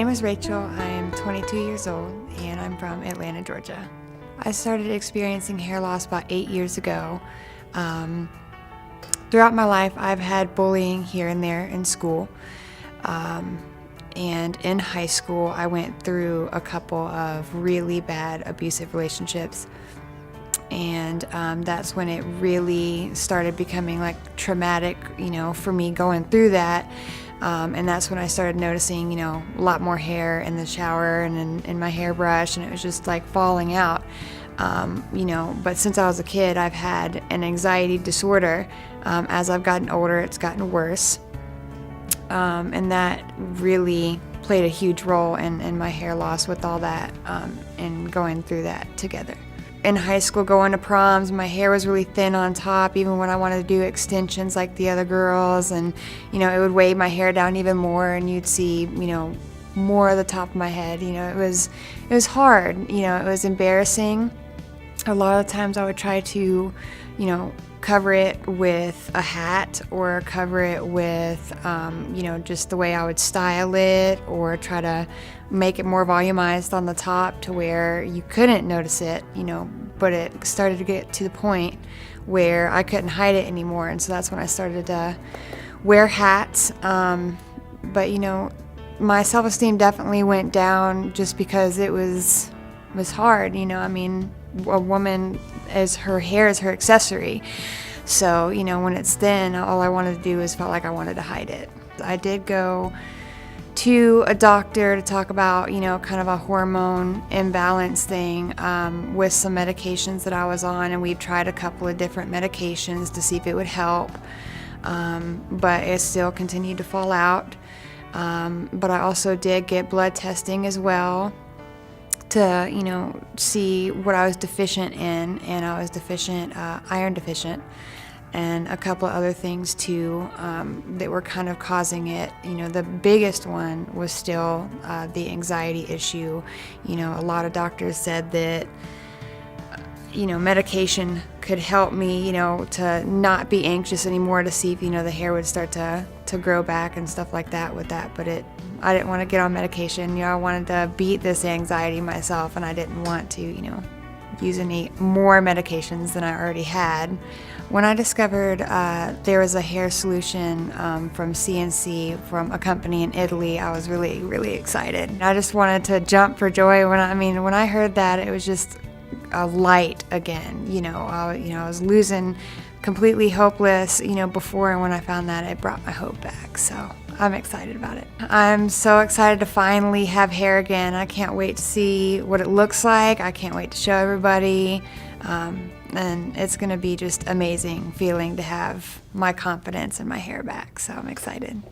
name is Rachel. I am 22 years old and I'm from Atlanta, Georgia. I started experiencing hair loss about 8 years ago. Throughout my life, I've had bullying here and there in school. And in high school, I went through a couple of really bad abusive relationships. And that's when it really started becoming like traumatic, for me going through that. And that's when I started noticing, a lot more hair in the shower and in my hairbrush, and it was just like falling out. But since I was a kid, I've had an anxiety disorder. As I've gotten older, it's gotten worse. And that really played a huge role in my hair loss with all that and going through that together. In high school, going to proms, my hair was really thin on top, even when I wanted to do extensions like the other girls, and it would weigh my hair down even more, and you'd see more of the top of my head. It was hard. It was embarrassing. A lot of the times I would try to cover it with a hat or cover it with just the way I would style it, or try to make it more volumized on the top to where you couldn't notice it, but it started to get to the point where I couldn't hide it anymore, and so that's when I started to wear hats. But my self-esteem definitely went down just because it was hard. A woman, her hair is her accessory. So, when it's thin, all I wanted to do is felt like I wanted to hide it. I did go to a doctor to talk about, kind of a hormone imbalance thing with some medications that I was on, and we tried a couple of different medications to see if it would help, but it still continued to fall out. But I also did get blood testing as well to see what I was deficient in, and I was iron deficient, and a couple of other things too that were kind of causing it. The biggest one was still the anxiety issue. A lot of doctors said that medication could help me to not be anxious anymore, to see if the hair would start to grow back and stuff like that with that, but I didn't want to get on medication. I wanted to beat this anxiety myself, and I didn't want to use any more medications than I already had. When I discovered there was a hair solution from CNC from a company in Italy, I was really, really excited. I just wanted to jump for joy when I heard that. It was just a light again. I was losing, completely hopeless, before, and when I found that, it brought my hope back. So I'm excited about it. I'm so excited to finally have hair again. I can't wait to see what it looks like. I can't wait to show everybody. And it's going to be just amazing feeling to have my confidence in my hair back. So I'm excited.